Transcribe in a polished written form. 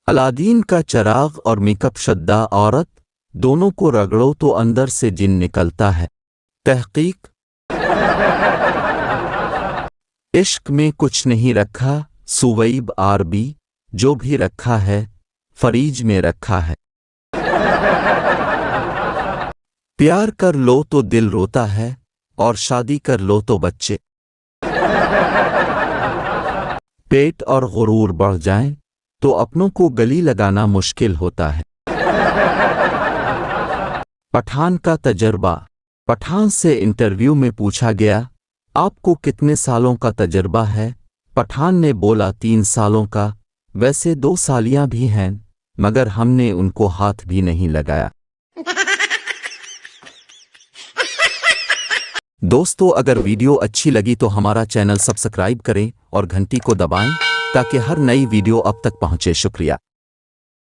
Aladdin का चिराग और makeup शुदा औरत, दोनों को रगड़ो तो अंदर से जिन निकलता है। तहकीक। इश्क में कुछ नहीं रखा, सुवैब आरबी, जो भी रखा है फरीज में रखा है। प्यार कर लो तो दिल रोता है, और शादी कर लो तो बच्चे। पेट और गुरूर बढ़ जाएं तो अपनों को गली लगाना मुश्किल होता है। पठान का तजर्बा। पठान से इंटरव्यू में पूछा गया, आपको कितने सालों का तजर्बा है? पठान ने बोला 3 सालों का। वैसे 2 सालियां भी हैं, मगर हमने उनको हाथ भी नहीं लगाया। दोस्तों, अगर वीडियो अच्छी लगी तो हमारा चैनल सब्सक्राइब करें और घंटी को दबाएं ताकि हर नई वीडियो अब तक पहुंचे। शुक्रिया।